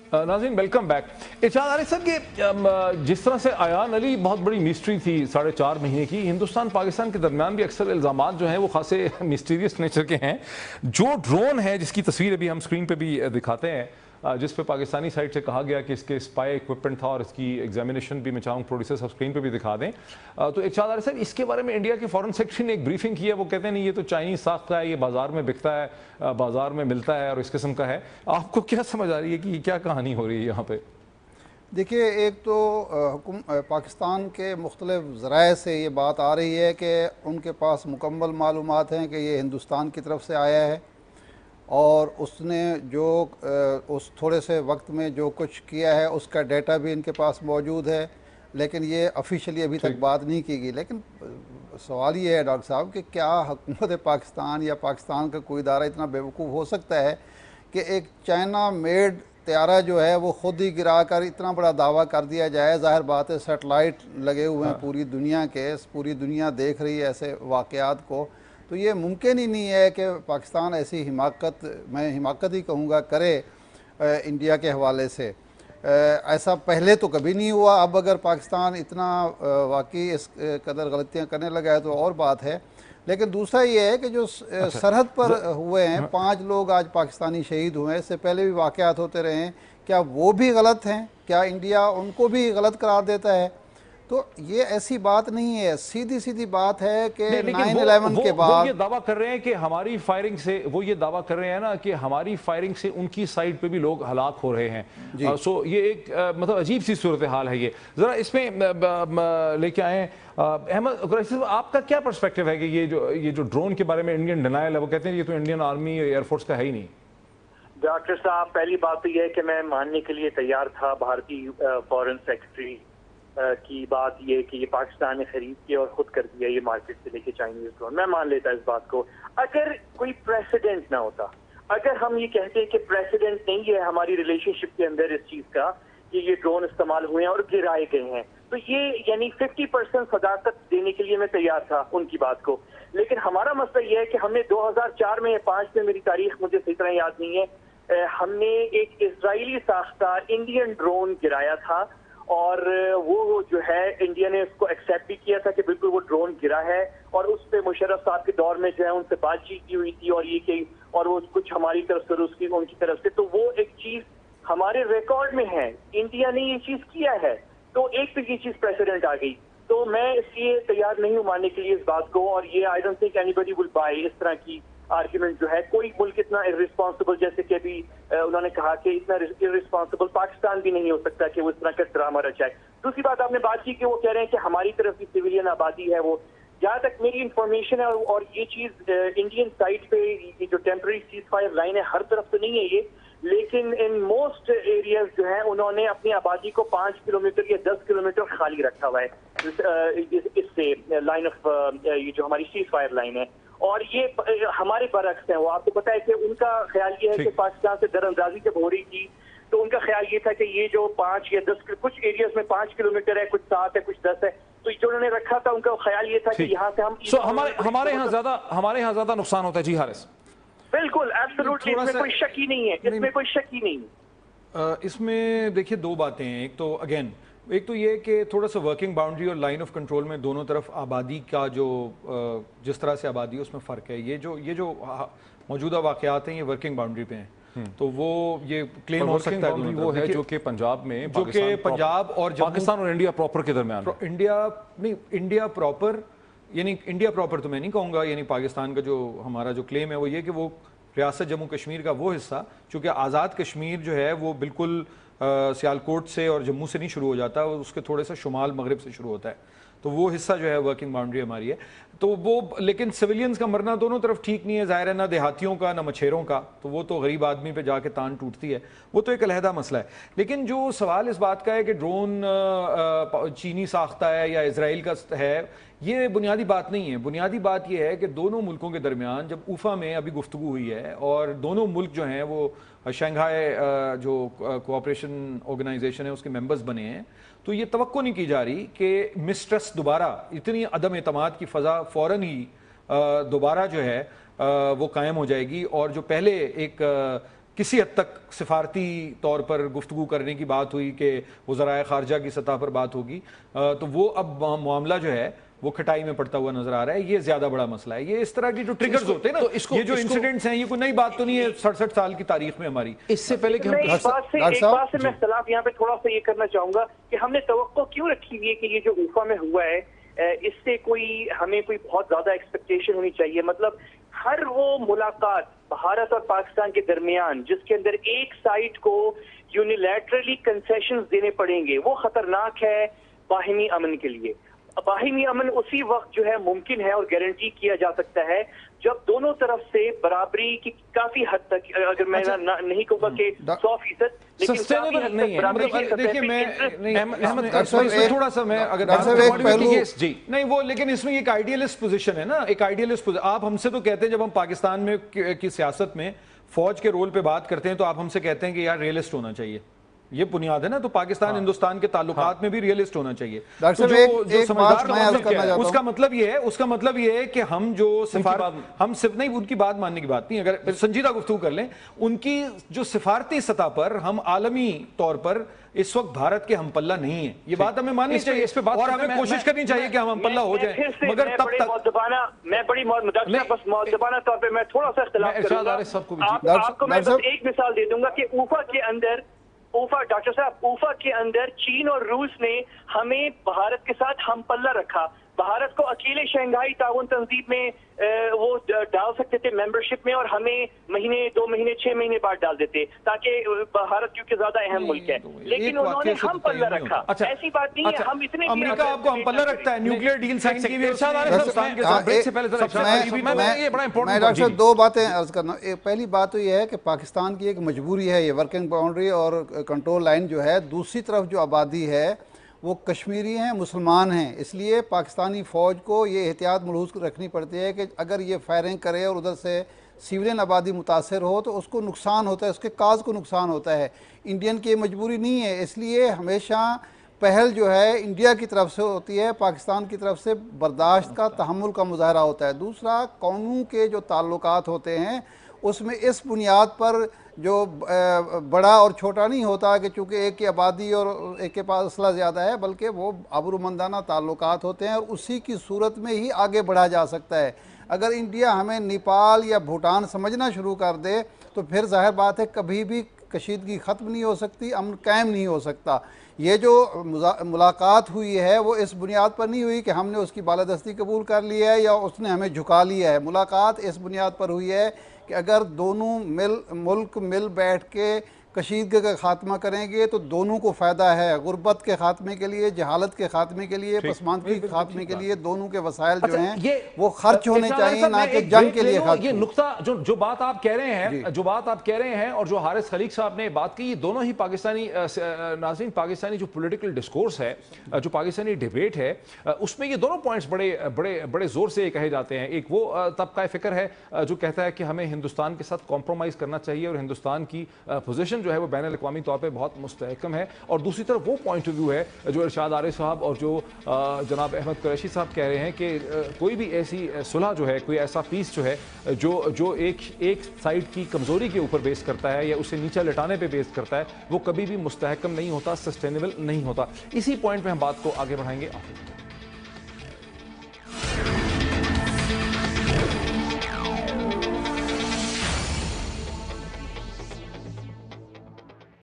नाज़रीन welcome back. इरशाद आरिफ साहब कि जिस तरह से आयान अली बहुत बड़ी मिस्ट्री थी 4.5 महीने की, हिंदुस्तान पाकिस्तान के दरमियान भी अक्सर इल्ज़ामात जो हैं वो खासे मिस्टीरियस नेचर के हैं। जो ड्रोन है जिसकी तस्वीर अभी हम स्क्रीन पे भी दिखाते हैं, जिस पे पाकिस्तानी साइड से कहा गया कि इसके स्पाई इक्विपमेंट था और इसकी एग्जामिनेशन भी मैं चाहूँ प्रोड्यूसर्स आप स्क्रीन पे भी दिखा दें। तो इरशाद आरिफ साहब, इसके बारे में इंडिया के फॉरेन सेक्रेटरी ने एक ब्रीफिंग की है। वो कहते हैं नहीं, ये तो चाइनीज साख्त का है, ये बाजार में बिकता है, बाजार में मिलता है और इस किस्म का है। आपको क्या समझ आ रही है कि क्या कहानी हो रही है यहाँ पे? देखिए, एक तो पाकिस्तान के मुख्तलिफ ज़राए से ये बात आ रही है कि उनके पास मुकम्मल मालूमात हैं कि ये हिंदुस्तान की तरफ से आया है और उसने जो उस थोड़े से वक्त में जो कुछ किया है उसका डेटा भी इनके पास मौजूद है, लेकिन ये ऑफिशियली अभी तक बात नहीं की गई। लेकिन सवाल ये है डॉक्टर साहब कि क्या हुकूमत पाकिस्तान या पाकिस्तान का कोई इदारा इतना बेवकूफ़ हो सकता है कि एक चाइना मेड त्यारा जो है वो ख़ुद ही गिरा कर इतना बड़ा दावा कर दिया जाए। ज़ाहिर बात है सेटेलाइट लगे हुए हैं पूरी दुनिया के, पूरी दुनिया देख रही है ऐसे वाक़यात को, तो ये मुमकिन ही नहीं है कि पाकिस्तान ऐसी हिमाकत, मैं हिमाकत ही कहूँगा, करे इंडिया के हवाले से। ऐसा पहले तो कभी नहीं हुआ। अब अगर पाकिस्तान इतना वाकई इस कदर गलतियाँ करने लगा है तो और बात है। लेकिन दूसरा ये है कि जो सरहद पर हुए हैं 5 लोग आज पाकिस्तानी शहीद हुए हैं, इससे पहले भी वाक़यात होते रहे हैं, क्या वो भी गलत हैं? क्या इंडिया उनको भी गलत करार देता है? तो ये ऐसी बात नहीं है, सीधी सीधी बात है कि 9/11 के बाद वो ये दावा कर रहे हैं कि हमारी फायरिंग से, वो ये दावा कर रहे हैं ना कि हमारी फायरिंग से उनकी साइड पे भी लोग हलाक हो रहे हैं। सो ये एक मतलब अजीब सी सूरत हाल है। ये जरा इसमें लेके आए अहमद कुरैशी साहब, आपका क्या पर्सपेक्टिव है कि ये जो ड्रोन के बारे में इंडियन डिनायल है, वो कहते हैं ये तो इंडियन आर्मी एयरफोर्स का है ही नहीं। डॉक्टर साहब, पहली बात तो यह है कि मैं मानने के लिए तैयार था भारतीय फॉरेन सेक्रेटरी की बात ये कि ये पाकिस्तान ने खरीद के और खुद कर दिया ये मार्केट से लेके चाइनीज ड्रोन। मैं मान लेता इस बात को अगर कोई प्रेसिडेंट ना होता। अगर हम ये कहते हैं कि प्रेसिडेंट नहीं है हमारी रिलेशनशिप के अंदर इस चीज का कि ये ड्रोन इस्तेमाल हुए हैं और गिराए गए हैं, तो ये यानी 50% सदाकत देने के लिए मैं तैयार था उनकी बात को। लेकिन हमारा मसला ये है कि हमने 2004 में या 5 में, मेरी तारीख मुझे सही तरह याद नहीं है, हमने एक इजरायली साख्ता इंडियन ड्रोन गिराया था और वो जो है इंडिया ने उसको एक्सेप्ट भी किया था कि बिल्कुल वो ड्रोन गिरा है और उस पे मुशर्रफ साहब के दौर में जो है उनसे बातचीत की हुई थी और ये कि और वो कुछ हमारी तरफ से उसकी उनकी तरफ से, तो वो एक चीज हमारे रिकॉर्ड में है, इंडिया ने ये चीज किया है, तो एक तो ये चीज प्रेसिडेंट आ गई। तो मैं इसलिए तैयार नहीं हूँ मानने के लिए इस बात को, और ये I don't think anybody will buy इस तरह की आर्ग्यूमेंट जो है। कोई मुल्क इतना इररिस्पॉन्सिबल, जैसे कि अभी उन्होंने कहा कि इतना इररिस्पॉन्सिबल पाकिस्तान भी नहीं हो सकता कि वो इस तरह का ड्रामा रचाए। दूसरी बात आपने बात की कि वो कह रहे हैं कि हमारी तरफ की सिविलियन आबादी है, वो जहाँ तक मेरी इंफॉर्मेशन है और ये चीज इंडियन साइड पे ये जो टेम्पररी सीज फायर लाइन है हर तरफ तो नहीं है ये, लेकिन इन मोस्ट एरियाज जो है उन्होंने अपनी आबादी को 5 किलोमीटर या 10 किलोमीटर खाली रखा हुआ है इससे लाइन ऑफ ये जो हमारी सीज फायर लाइन है। और ये हमारे बरक्स हैं, वो आपको पता है कि उनका ख्याल ये है कि पाकिस्तान से दरअंदाजी जब हो रही थी तो उनका ख्याल ये था कि ये जो 5 या 10 कुछ एरियाज में 5 किलोमीटर है, कुछ 7 है, कुछ 10 है, तो जो उन्होंने रखा था उनका ख्याल ये था कि यहाँ से हम हमारे यहाँ ज्यादा नुकसान होता है। जी हारिस, बिल्कुल एब्सोल्युटली, इसमें कोई शक ही नहीं है, इसमें कोई शक ही नहीं। इसमें देखिए 2 बातें हैं। एक तो अगेन एक तो ये कि थोड़ा सा वर्किंग बाउंड्री और लाइन ऑफ कंट्रोल में दोनों तरफ आबादी का जो जिस तरह से आबादी है उसमें फ़र्क है। ये जो मौजूदा वाक़यात हैं ये वर्किंग बाउंड्री पे हैं, तो वो ये क्लेम हो सकता है वो है जो कि पंजाब में, जो कि पंजाब और पाकिस्तान और इंडिया प्रॉपर के दरमियान, इंडिया प्रॉपर यानी इंडिया प्रॉपर तो मैं नहीं कहूँगा, यानी पाकिस्तान का जो हमारा जो क्लेम है वो ये कि वो रियासत जम्मू कश्मीर का वो हिस्सा, चूँकि आज़ाद कश्मीर जो है वो बिल्कुल सियालकोट से और जम्मू से नहीं शुरू हो जाता, उसके थोड़े सा शुमाल मगरिब से शुरू होता है, तो वो हिस्सा जो है वर्किंग बाउंड्री हमारी है। तो वो लेकिन सिविलियंस का मरना दोनों तरफ ठीक नहीं है, ज़ाहिर है, ना देहातियों का ना मछेरों का, तो वो तो गरीब आदमी पे जाके तान टूटती है, वो तो एक अलहदा मसला है। लेकिन जो सवाल इस बात का है कि ड्रोन चीनी साख्ता है या इजराइल का है, ये बुनियादी बात नहीं है। बुनियादी बात ये है कि दोनों मुल्कों के दरमियान जब उफ़ा में अभी गुफ्तगू हुई है और दोनों मुल्क जो हैं वो शंघाई जो कोऑपरेशन ऑर्गेनाइजेशन है उसके मेंबर्स बने हैं, तो ये तवक्को नहीं की जा रही कि मिसट्रस्ट दोबारा, इतनी अदम एतमाद की फ़ज़ा फ़ौरन ही दोबारा जो है वो कायम हो जाएगी और जो पहले एक کسی حد تک سفارتی طور پر گفتگو کرنے کی بات ہوئی کہ وزرائے خارجہ کی سطح پر بات ہوگی، تو وہ اب معاملہ جو ہے وہ کھٹائی میں پڑتا ہوا نظر آ رہا ہے. یہ زیادہ بڑا مسئلہ ہے. یہ اس طرح کی جو ٹریگرز ہوتے ہیں نا، یہ جو انسیڈنٹس ہیں، یہ کوئی نئی بات تو نہیں ہے 67 سال کی تاریخ میں ہماری. اس سے پہلے کہ ایک بات سے میں اختلاف یہاں پہ تھوڑا سا یہ کرنا چاہوں گا کہ ہم نے توقع کیوں رکھی ہوئی ہے کہ یہ جو اوفا میں ہوا ہے اس سے ہمیں کوئی بہت زیادہ ایکسپیکٹیشن ہونی چاہیے. مطلب ہر وہ ملاقات بھارت اور پاکستان کے درمیان جس کے اندر ایک سائڈ کو یونیلیٹرلی کنسیشنز دینے پڑیں گے، وہ خطرناک ہے باہمی امن کے لیے. باہمی امن اسی وقت جو ہے ممکن ہے اور گارنٹی کیا جا سکتا ہے جب دونوں طرف سے برابری کی کافی حد تک، اگر میں نہیں کہوں گا کہ 100%، سسٹینیبل نہیں ہے. دیکھیے میں تھوڑا سا میں اگر نہیں وہ، لیکن اس میں ایک آئیڈیلسٹ پوزیشن ہے نا، ایک آئیڈیلسٹ. آپ ہم سے تو کہتے ہیں جب ہم پاکستان میں کی سیاست میں فوج کے رول پہ بات کرتے ہیں تو آپ ہم سے کہتے ہیں کہ یار ریئلسٹ ہونا چاہیے. یہ بنیاد ہے نا. تو پاکستان ہندوستان کے تعلقات میں بھی ریئلسٹ ہونا چاہیے. اس کا مطلب یہ ہے کہ ہم جو ہم صرف نہیں، ان کی بات ماننے کی بات نہیں، اگر سنجیدہ گفتگو کر لیں، ان کی جو سفارتی سطح پر ہم عالمی طور پر اس وقت بھارت کے ہم پلہ نہیں ہے. یہ بات ہمیں ماننی چاہیے اور ہمیں کوشش کرنی چاہیے کہ ہم پلہ ہو جائیں. مگر تب تک میں بڑی مؤدبانہ طور پہ میں تھوڑا سا اختلاف کروں گا. آپ کو میں بس ایک مثال دے دوں گا کہ ڈاکٹر صاحب اوفا کے اندر چین اور روس نے ہمیں بھارت کے ساتھ ہم پلہ رکھا. بھارت کو اکیلے شنگھائی تعاون تنظیم میں وہ ڈال سکتے تھے ممبرشپ میں، اور ہمیں مہینے 2 مہینے 6 مہینے بعد ڈال دیتے تاکہ بھارت کیونکہ زیادہ اہم ملک ہے. لیکن انہوں نے ہم پلہ رکھا. ایسی بات نہیں ہے ہم اتنے. امریکہ آپ کو ہم پلہ رکھتا ہے، نیوکلیئر ڈیل سائن کی ہوئی. میں ڈاکٹر صاحب 2 باتیں عرض کرنا. پہلی بات تو یہ ہے کہ پاکستان کی ایک مجبوری ہے یہ ورکنگ باؤنڈری اور کنٹرول لائن جو ہے. دوسری طرف جو آبادی ہے وہ کشمیری ہیں، مسلمان ہیں. اس لیے پاکستانی فوج کو یہ احتیاط ملحوظ رکھنی پڑتی ہے کہ اگر یہ فائرنگ کرے اور ادھر سے سیولین آبادی متاثر ہو تو اس کو نقصان ہوتا ہے، اس کے کاز کو نقصان ہوتا ہے. انڈین کی یہ مجبوری نہیں ہے. اس لیے ہمیشہ پہل جو ہے انڈیا کی طرف سے ہوتی ہے، پاکستان کی طرف سے برداشت کا، تحمل کا مظاہرہ ہوتا ہے. دوسرا، قوموں کے جو تعلقات ہوتے ہیں اس میں اس بنیاد پر جو بڑا اور چھوٹا نہیں ہوتا کہ چونکہ ایک کی آبادی اور ایک کے پاس اسلحہ زیادہ ہے، بلکہ وہ آبرومندانہ تعلقات ہوتے ہیں اور اسی کی صورت میں ہی آگے بڑھا جا سکتا ہے. اگر انڈیا ہمیں نیپال یا بھوٹان سمجھنا شروع کر دے تو پھر ظاہر بات ہے کبھی بھی کشیدگی ختم نہیں ہو سکتی، امن قائم نہیں ہو سکتا. یہ جو ملاقات ہوئی ہے وہ اس بنیاد پر نہیں ہوئی کہ ہم نے اس کی بالادستی قبول کر لی ہے یا اس نے ہمیں جھکا لیا ہے. ملاقات اس بنیاد پر ہوئی ہے کہ اگر دونوں ملک مل بیٹھ کے کشیدگی کا خاتمہ کریں گے تو دونوں کو فائدہ ہے. غربت کے خاتمے کے لیے، جہالت کے خاتمے کے لیے، پسماندگی کے خاتمے کے لیے دونوں کے وسائل جو ہیں وہ خرچ ہونے چاہیے، نہ کہ جنگ کے لیے خرچ. یہ نقطہ جو بات آپ کہہ رہے ہیں اور جو حارث خلیق صاحب نے بات کی، یہ دونوں ہی پاکستانی ناظرین، پاکستانی جو پولیٹیکل ڈسکورس ہے، جو پاکستانی ڈیبیٹ ہے، اس میں یہ دونوں پوائنٹس بڑے زور سے کہے جاتے ہیں. ایک وہ طبقہ فکر ہے جو کہتا ہے کہ ہمیں ہندوستان کے ساتھ کمپرومائز کرنا چاہیے اور ہندوستان کی پوزیشن جو ہے وہ بین الاقوامی طور پہ بہت مستحکم ہے. اور دوسری طرف وہ پوائنٹ آف ویو ہے جو ارشاد عارف صاحب اور جو جناب احمد قریشی صاحب کہہ رہے ہیں کہ کوئی بھی ایسی صلح جو ہے، کوئی ایسا پیس جو ہے جو ایک سائڈ کی کمزوری کے اوپر بیس کرتا ہے یا اسے نیچا لٹانے پہ بیس کرتا ہے، وہ کبھی بھی مستحکم نہیں ہوتا، سسٹینیبل نہیں ہوتا. اسی پوائنٹ پہ ہم بات کو آگے بڑھائیں گے.